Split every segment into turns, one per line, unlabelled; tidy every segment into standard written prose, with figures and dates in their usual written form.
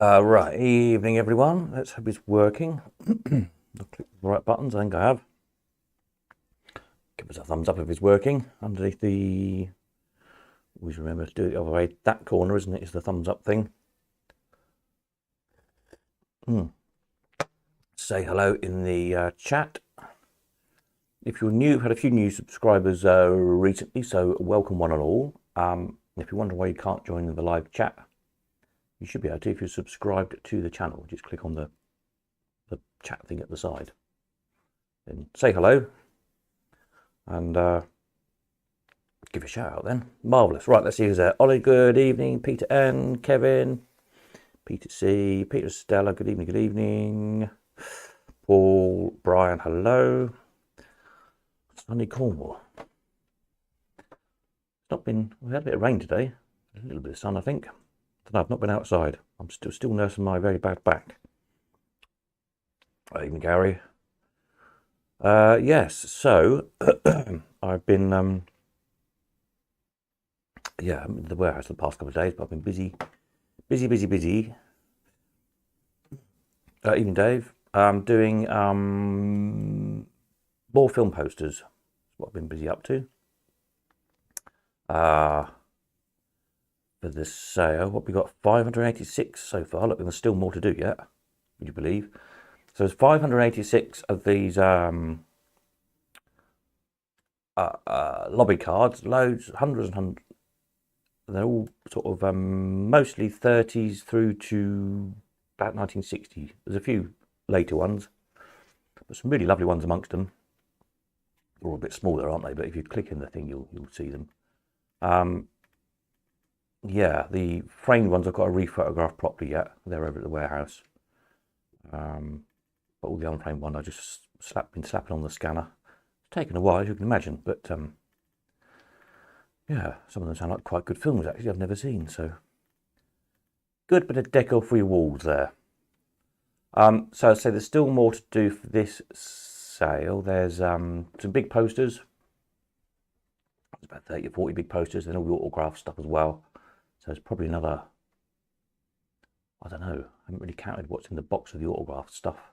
Right, evening everyone. Let's hope it's working. I'll click the right buttons. I think I have. Give us a thumbs up if it's working. Underneath the, always remember to do it the other way. That corner, isn't it? Is the thumbs up thing. Say hello in the chat. If you're new, we've had a few new subscribers recently, so welcome one and all. If you wonder why you can't join the live chat, you should be able to if you're subscribed to the channel. Just click on the chat thing at the side. Then say hello and give a shout out then. Marvellous. Right, let's see who's there. Ollie, good evening. Peter N, Kevin, Peter C, Peter Stella, good evening, good evening. Paul, Brian, hello. Sunny Cornwall. It's not been, we had a bit of rain today. A little bit of sun, I think. I've not been outside. I'm still nursing my very bad back. Even Gary. Yes, so I've been yeah, I'm in the warehouse the past couple of days, but I've been busy. Evening, Dave. Doing more film posters. That's what I've been busy up to. For this sale, what we got? 586 so far. Look, there's still more to do yet. Would you believe? So there's 586 of these lobby cards, loads, hundreds and hundreds. They're all sort of mostly 30s through to about 1960. There's a few later ones, but some really lovely ones amongst them. They're all a bit smaller, aren't they? But if you click in the thing, you'll see them. Yeah, the framed ones I've got to rephotograph properly yet. They're over at the warehouse. But all the unframed ones I just been slapping on the scanner. It's taken a while, as you can imagine, but yeah, some of them sound like quite good films actually I've never seen. So good bit of deco for your walls there. So I'd say there's still more to do for this sale. There's some big posters. There's about 30 or 40 big posters, and all the autograph stuff as well. So there's probably another, I don't know, I haven't really counted what's in the box of the autograph stuff.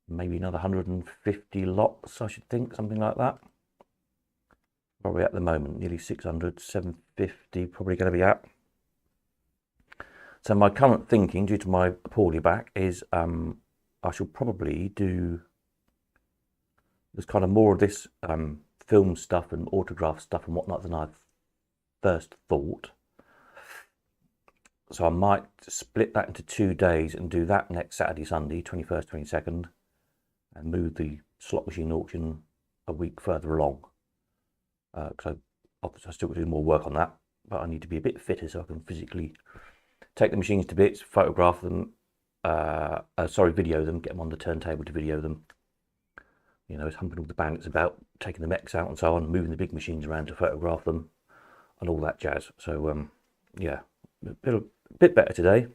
Maybe another 150 lots, I should think, something like that. Probably at the moment, nearly 600, 750, probably going to be at. So my current thinking, due to my poorly back, is I shall probably do, there's kind of more of this film stuff and autograph stuff and whatnot than I first thought. So I might split that into 2 days and do that next Saturday, Sunday, 21st, 22nd, and move the slot machine auction a week further along. Because I still got to do more work on that, but I need to be a bit fitter so I can physically take the machines to bits, photograph them, video them, get them on the turntable to video them. You know, it's humping all the bandits about, taking the mechs out and so on, moving the big machines around to photograph them, and all that jazz. So yeah, a bit better today.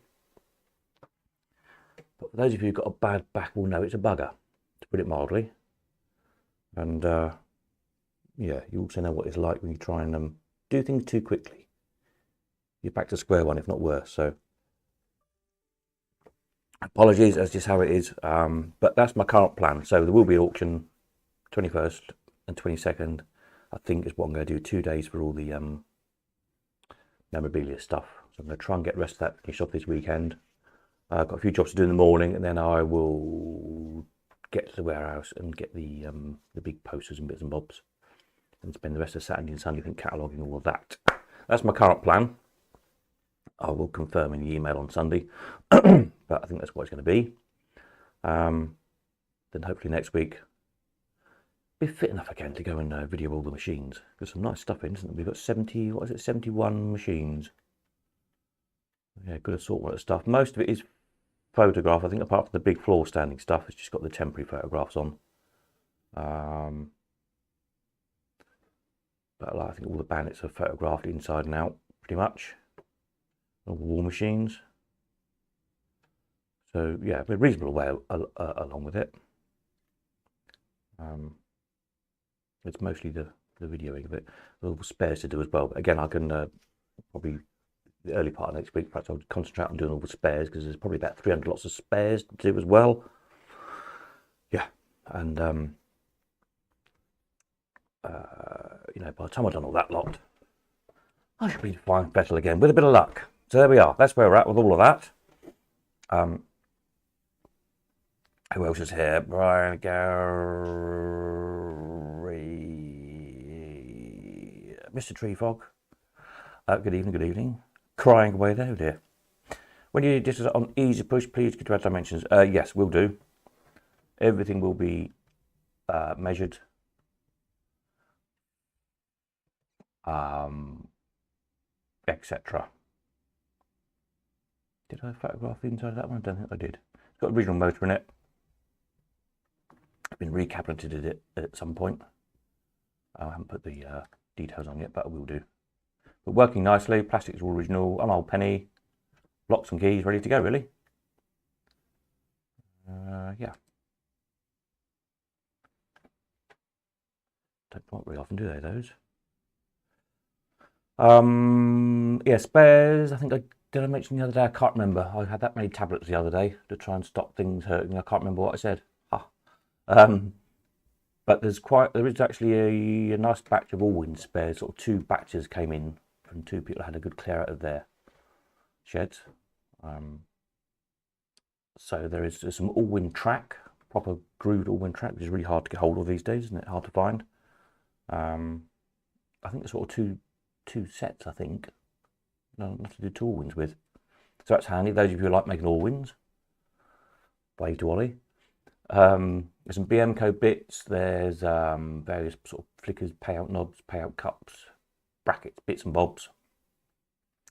But for those of you who've got a bad back will know it's a bugger, to put it mildly. And yeah, you also know what it's like when you try and do things too quickly. You're back to square one, if not worse. So apologies, that's just how it is. But that's my current plan. So there will be an auction 21st and 22nd. I think is what I'm going to do, 2 days for all the memorabilia stuff. So I'm going to try and get the rest of that finished off this weekend. I've got a few jobs to do in the morning, and then I will get to the warehouse and get the big posters and bits and bobs, and spend the rest of Saturday and Sunday cataloguing all of that. That's my current plan. I will confirm in the email on Sunday, but I think that's what it's going to be. Then hopefully next week, be fit enough again to go and video all the machines. There's some nice stuff in, isn't there? We've got 70, what is it, 71 machines. Yeah, good assortment of stuff. Most of it is photograph, I think, apart from the big floor standing stuff. It's just got the temporary photographs on. But I think all the bandits are photographed inside and out, pretty much. All the war machines. So yeah, a reasonable way along with it. It's mostly the videoing of it. A little spares to do as well. But again, I can probably the early part of next week, perhaps I'll concentrate on doing all the spares, because there's probably about 300 lots of spares to do as well. Yeah, and you know, by the time I've done all that lot, I should be fine Vettel again with a bit of luck. So there we are. That's where we're at with all of that. Who else is here? Brian, Gary, Mr. Treefog. Good evening, good evening. Crying away there, oh dear. When you this is on easy push, please get to add dimensions. Yes, we'll do. Everything will be measured. Etc. Did I photograph the inside of that one? I don't think I did. It's got a original motor in it. I've been recapitulated it at some point. I haven't put the details on yet, but I will do. But working nicely, plastics all original, an old penny, locks and keys ready to go, really. Yeah. Don't come up very often, do they, those? Yeah, spares. I think did I mention the other day? I can't remember. I had that many tablets the other day to try and stop things hurting. I can't remember what I said. But there is actually a nice batch of Allwyn spares. Sort of 2 batches came in from 2 people who had a good clear out of their sheds. So there's some Allwyn track, proper grooved Allwyn track, which is really hard to get hold of these days, isn't it? Hard to find. I think there's sort of two sets, I think. No, not to do 2 Allwyns with. So that's handy. Those of you who like making Allwyns, wave to Ollie. There's some BMCO bits. There's various sort of flickers, payout knobs, payout cups, brackets, bits and bobs.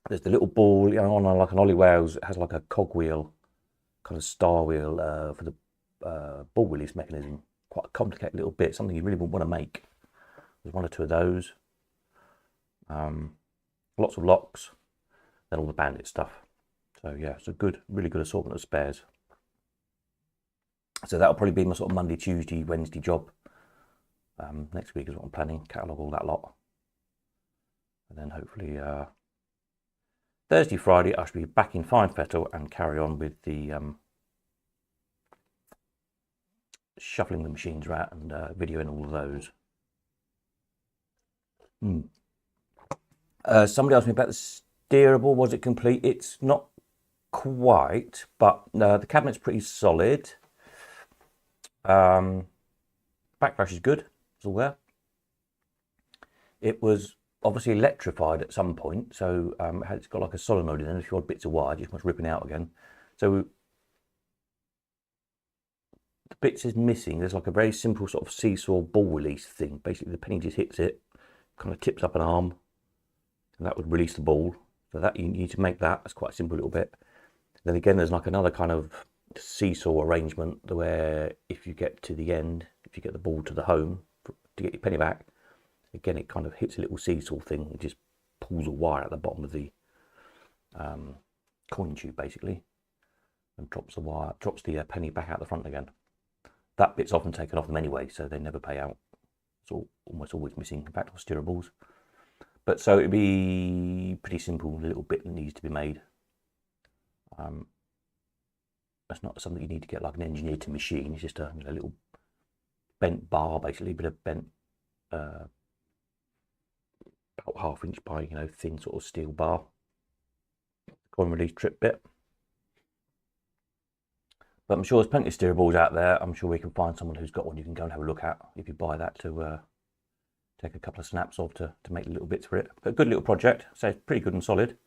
There's the little ball, you know, on like an Ollie Wales. It has like a cogwheel, kind of star wheel for the ball release mechanism. Quite a complicated little bit. Something you really would want to make. There's 1 or 2 of those. Lots of locks. Then all the Bandit stuff. So yeah, it's a really good assortment of spares. So that'll probably be my sort of Monday, Tuesday, Wednesday job. Next week is what I'm planning. Catalogue all that lot. And then hopefully Thursday, Friday, I should be back in Fine Fettle and carry on with the shuffling the machines around and videoing all of those. Somebody asked me about the steerable. Was it complete? It's not quite, but the cabinet's pretty solid. Backlash is good. It's all there. It was obviously electrified at some point, so it's got like a solenoid in it, a few odd bits of wire, just much ripping out again. So the bits is missing. There's like a very simple sort of seesaw ball release thing. Basically, the penny just hits it, kind of tips up an arm, and that would release the ball. So that you need to make that. That's quite a simple little bit. Then again, there's like another kind of seesaw arrangement where if you get to the end, if you get the ball to the home to get your penny back, again it kind of hits a little seesaw thing. It just pulls a wire at the bottom of the coin tube basically, and drops the penny back out the front again. That bit's often taken off them anyway, so they never pay out. It's almost always missing. In fact, steerables. But so it'd be pretty simple, little bit that needs to be made. That's not something you need to get like an engineer to machine. It's just a little bent bar, basically, a bit of bent, about 1/2 inch by thin sort of steel bar. Coin release trip bit. But I'm sure there's plenty of steerables out there. I'm sure we can find someone who's got one you can go and have a look at if you buy that to take a couple of snaps of to make the little bits for it. But a good little project. So it's pretty good and solid.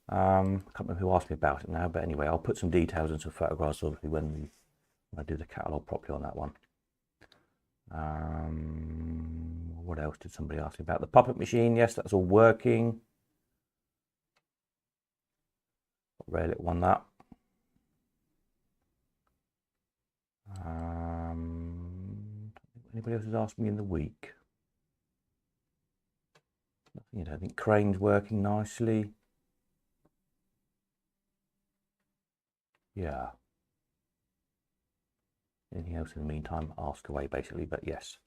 I can't remember who asked me about it now, but anyway, I'll put some details and some photographs obviously when I do the catalogue properly on that one. What else did somebody ask me about? The puppet machine, yes, that's all working. Rare little one, that. Anybody else has asked me in the week? Nothing, I think crane's working nicely. Yeah. Anything else in the meantime, ask away basically, but yes.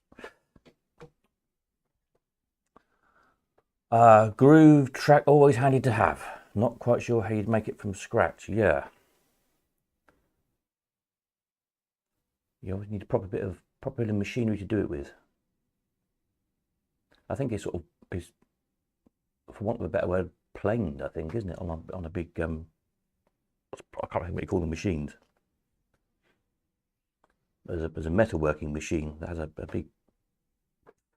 Groove track, always handy to have. Not quite sure how you'd make it from scratch. Yeah. You always need a proper bit of machinery to do it with. I think it's sort of, is, for want of a better word, planed, I think, isn't it? On a big, I can't remember what you call the machines. There's a metalworking machine that has a big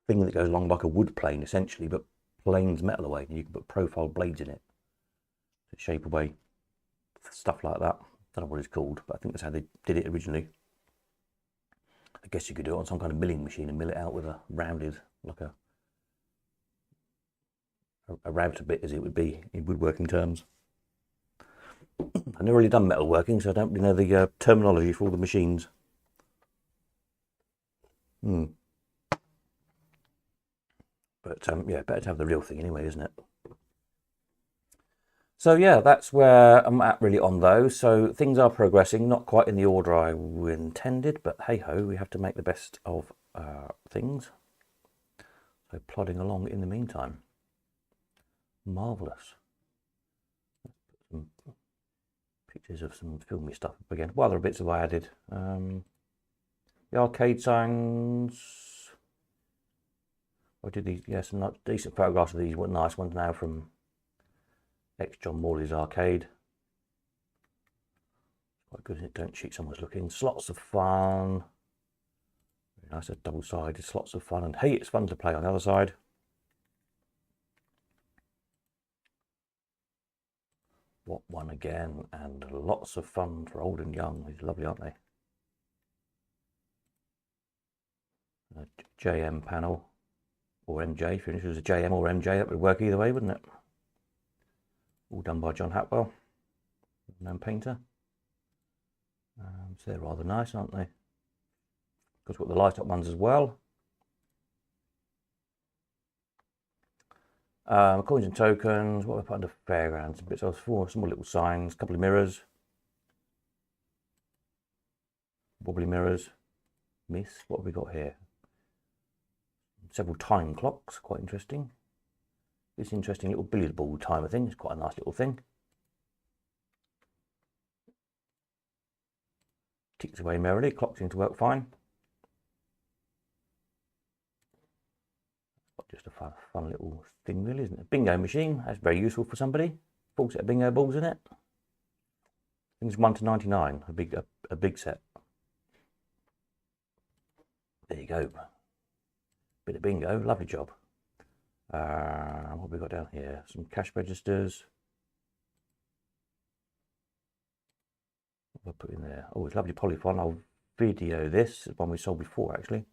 thing that goes along like a wood plane, essentially, but planes metal away, and you can put profile blades in it to shape away stuff like that. I don't know what it's called, but I think that's how they did it originally. I guess you could do it on some kind of milling machine and mill it out with a rounded, like a router bit, as it would be in woodworking terms. I've never really done metalworking, so I don't really know the terminology for all the machines. But yeah, better to have the real thing anyway, isn't it? So yeah, that's where I'm at really on those. So things are progressing, not quite in the order I intended, but hey ho, we have to make the best of things. So plodding along in the meantime. Marvellous. Some pictures of some filmy stuff again. Well, there are bits of I added. The arcade signs. I did these, yeah, some decent photographs of these. What nice ones now from ex-John Morley's arcade. Quite good, isn't it? Don't cheat, someone's looking. Slots of fun. Very nice, double-sided slots of fun. And hey, it's fun to play on the other side. What one again? And lots of fun for old and young. These are lovely, aren't they? A JM panel. Or MJ, if it was a JM or MJ, that would work either way, wouldn't it? All done by John Hatwell, known painter. So they're rather nice, aren't they? Because we've got the light up ones as well. Coins and tokens. What have I put under fairgrounds? Bits of some more little signs, a couple of mirrors, wobbly mirrors. Miss. What have we got here? Several time clocks, quite interesting. This interesting little billiard ball timer thing. It's quite a nice little thing. Ticks away merrily. Clock seems to work fine. Just a fun little thing, really, isn't it? A bingo machine. That's very useful for somebody. Full set of bingo balls in it. Things 1 to 99. A big set. There you go. Bit of bingo. Lovely job. What have we got down here? Some cash registers. What have I put in there? Oh, it's lovely polyphon. I'll video this. It's one we sold before, actually.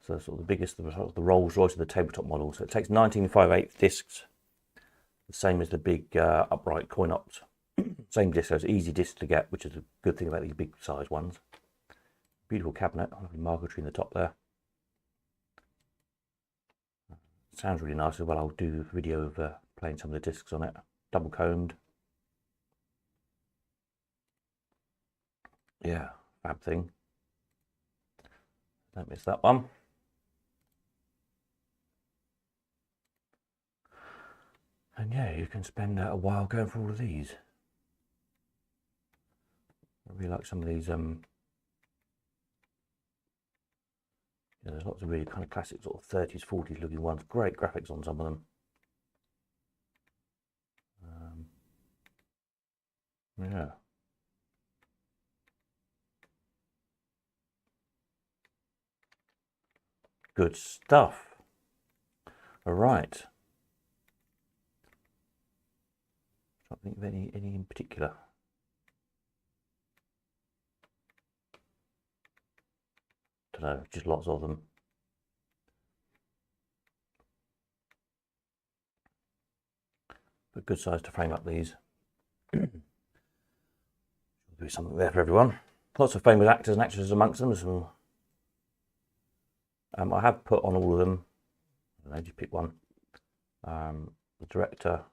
So sort of the biggest, the Rolls Royce of the tabletop model. So it takes 19.5/8 discs, the same as the big upright coin ops. Same disc, so it's easy disc to get, which is a good thing about these big size ones. Beautiful cabinet, lovely marquetry in the top there. Sounds really nice as well. I'll do a video of playing some of the discs on it. Double combed. Yeah, fab thing. Don't miss that one. And yeah, you can spend a while going through all of these. I really like some of these. Yeah, there's lots of really kind of classic sort of 30s, 40s looking ones. Great graphics on some of them. Yeah. Good stuff. All right. Can't think of any in particular. Don't know, just lots of them. But good size to frame up these. There'll be something there for everyone. Lots of famous actors and actresses amongst them. Some, I have put on all of them. I don't know, just pick one. The director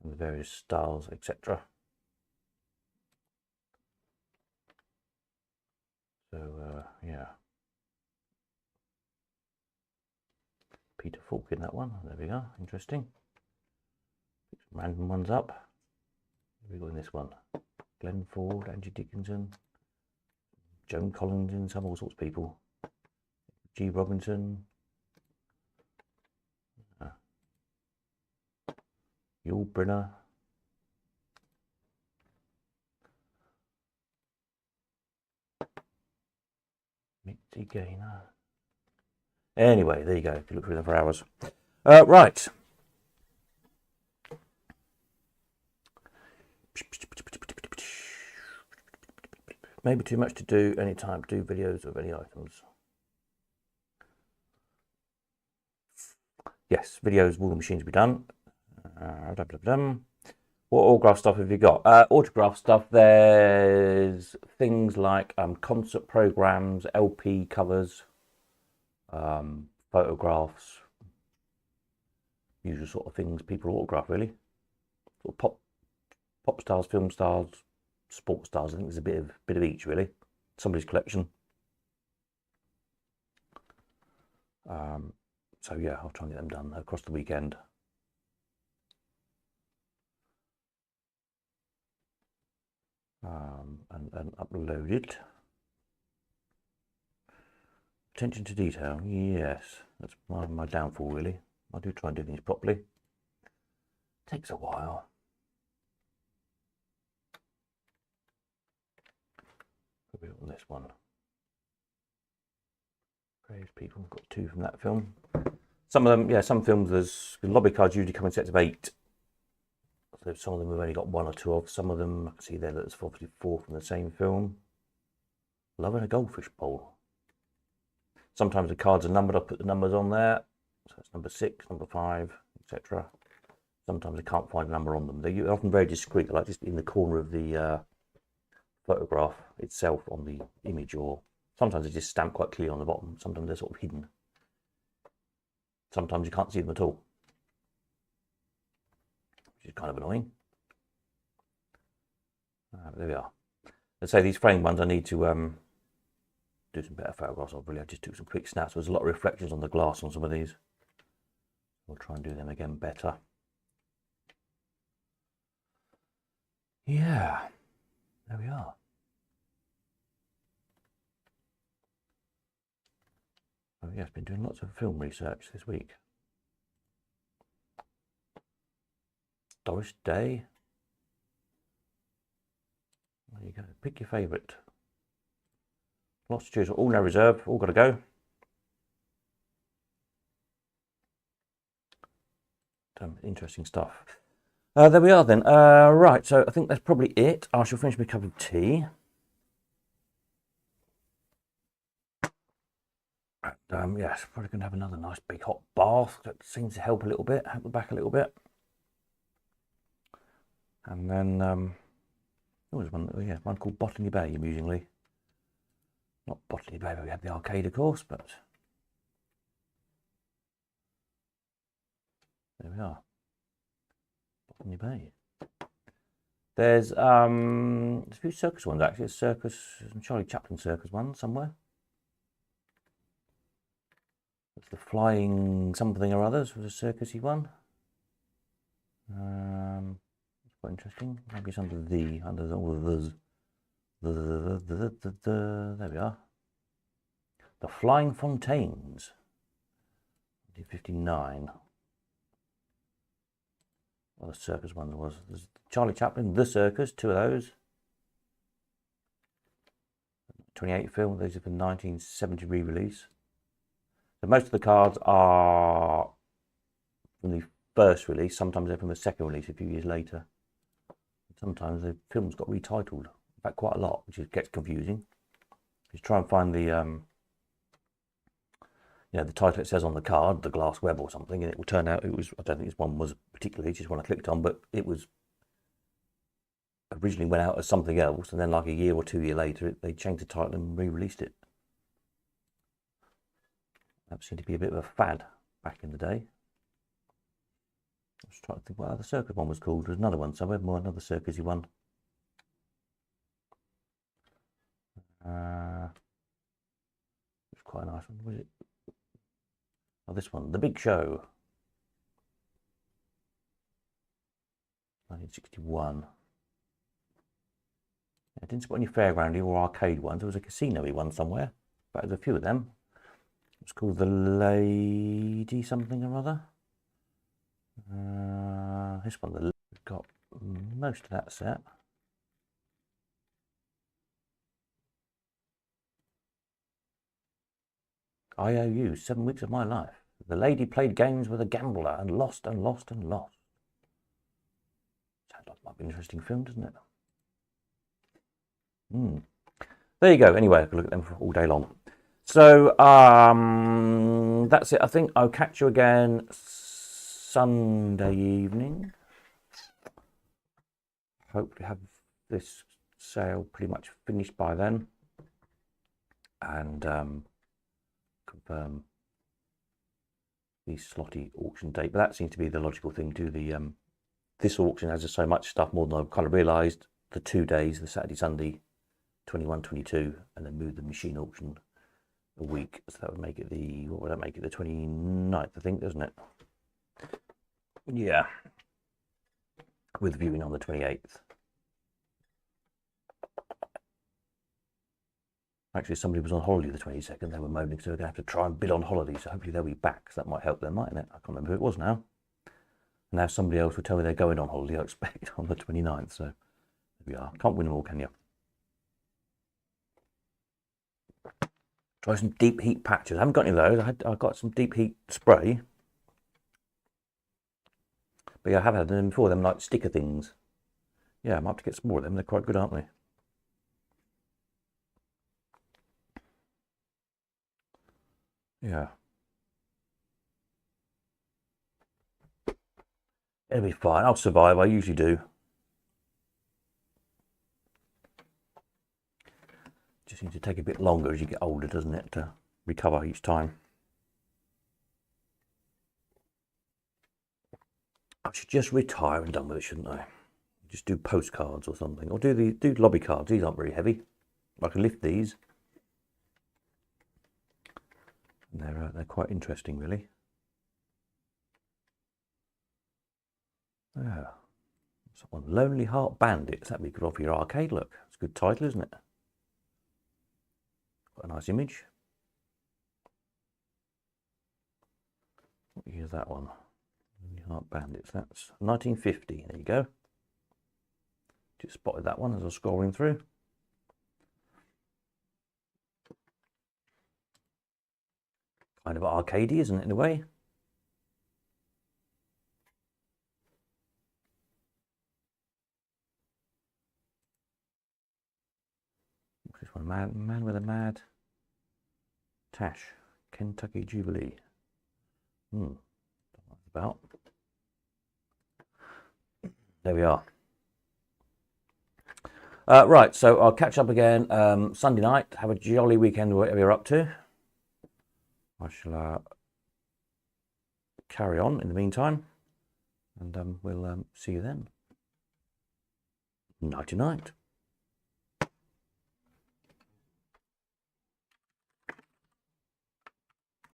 and the various styles, etc. So yeah, Peter Falk in that one. There we go. Interesting. Pick some random ones up. Here we go in this one. Glenn Ford, Angie Dickinson, Joan Collins, some all sorts of people. G. Robinson. Yul Brynner. Mitzi Gaynor. Anyway, there you go. If you look through them for hours. Right. Maybe too much to do any time to do videos of any items. Yes, videos will the machines be done. What autograph stuff have you got? Autograph stuff, there's things like concert programs, LP covers, photographs, usual sort of things people autograph, really. Sort of pop stars, film stars, sports stars. I think there's a bit of each, really. Somebody's collection. So yeah, I'll try and get them done across the weekend. And upload it. Attention to detail, yes, that's my downfall, really. I do try and do things properly. Takes a while. Probably on this one. Praise people. I've got 2 from that film. Some of them, yeah, some films there's the lobby cards usually come in sets of 8. So some of them we've only got 1 or 2 of. Some of them I can see there that there's obviously 4 from the same film. Loving a goldfish bowl. Sometimes the cards are numbered. I'll put the numbers on there. So it's number 6, number 5, etc. Sometimes I can't find a number on them. They're often very discreet, like just in the corner of the photograph itself on the image, or sometimes they just stamp quite clearly on the bottom. Sometimes they're sort of hidden. Sometimes you can't see them at all, which is kind of annoying. There we are. Let's say these framed ones I need to do some better photographs of. Really, I just took some quick snaps. There's a lot of reflections on the glass on some of these. We'll try and do them again better. Yeah, there we are. Oh yeah, I've been doing lots of film research this week. Doris Day. There you go. Pick your favourite. Lots to choose. All no reserve. All got to go. Interesting stuff. There we are then. Right, so I think that's probably it. I shall finish my cup of tea. Yes, probably going to have another nice big hot bath. That seems to help a little bit, help the back a little bit. And then, there was one called Botany Bay, amusingly. Not Botany Bay, but we had the arcade, of course, but there we are. Botany Bay. There's a few circus ones, actually. Some Charlie Chaplin circus one somewhere. It's the Flying Something or Others was a circusy one. It's quite interesting. Maybe it's under all of those. There we are. The Flying Fontaines. 1959. Well, the circus one was. There's Charlie Chaplin, The Circus, 2 of those. 28 film. These are the 1970 re-release. So most of the cards are from the first release. Sometimes they're from the second release a few years later. Sometimes the films got retitled. In fact, quite a lot, which gets confusing. Just try and find the the title it says on the card, The Glass Web or something, and it will turn out it was. I don't think this one was particularly just one I clicked on, but it was originally went out as something else, and then like a year or 2 years later, they changed the title and re-released it. That seemed to be a bit of a fad back in the day. I was trying to think what other circus one was called. There's another one somewhere, another circusy one. It's quite a nice one. Was it Oh, this one, The Big Show. 1961. I didn't spot any fairgroundy or arcade ones. There was a casino-y one somewhere, but there's a few of them. It's called The Lady something or other. This one, we've got most of that set. IOU, 7 Weeks of My Life. The lady played games with a gambler and lost and lost and lost. Sounds like it might be an interesting film, doesn't it? There you go. Anyway, I can look at them for all day long. So that's it. I think I'll catch you again Sunday evening. Hope to have this sale pretty much finished by then, and confirm the slotty auction date. But that seems to be the logical thing to do. The this auction has so much stuff, more than I've kind of realised. The 2 days, the Saturday, Sunday, 21, 22, and then move the machine auction a week. So that would make it the, what would that make it? The 29th, I think, doesn't it? Yeah. With viewing on the 28th. Actually, somebody was on holiday the 22nd. They were moaning, so they're going to have to try and bid on holiday. So hopefully they'll be back. So that might help them, mightn't it? I can't remember who it was now. And now somebody else will tell me they're going on holiday, I expect, on the 29th. So there we are. Can't win them all, can you? Try some deep heat patches. I haven't got any of those. I got some deep heat spray. But yeah, I have had them before, them like sticker things. Yeah, I might have to get some more of them. They're quite good, aren't they? Yeah. It'll be fine. I'll survive. I usually do. Just seems to take a bit longer as you get older, doesn't it, to recover each time. I should just retire and done with it, shouldn't I? Just do postcards or something, or do lobby cards. These aren't very heavy. I can lift these. And they're quite interesting, really. Yeah. Someone, Lonely Heart Bandits. That'd be good off your arcade. Look, it's a good title, isn't it? Got a nice image. What year is that one? Lonely Heart Bandits. That's 1950. There you go. Just spotted that one as I was scrolling through. Kind of arcadey, isn't it, in a way? What's this one? Man with a Mad Tash. Kentucky Jubilee. Don't know what it's about. There we are. Right, so I'll catch up again Sunday night. Have a jolly weekend, whatever you're up to. I shall carry on in the meantime, and we'll see you then. Nighty night.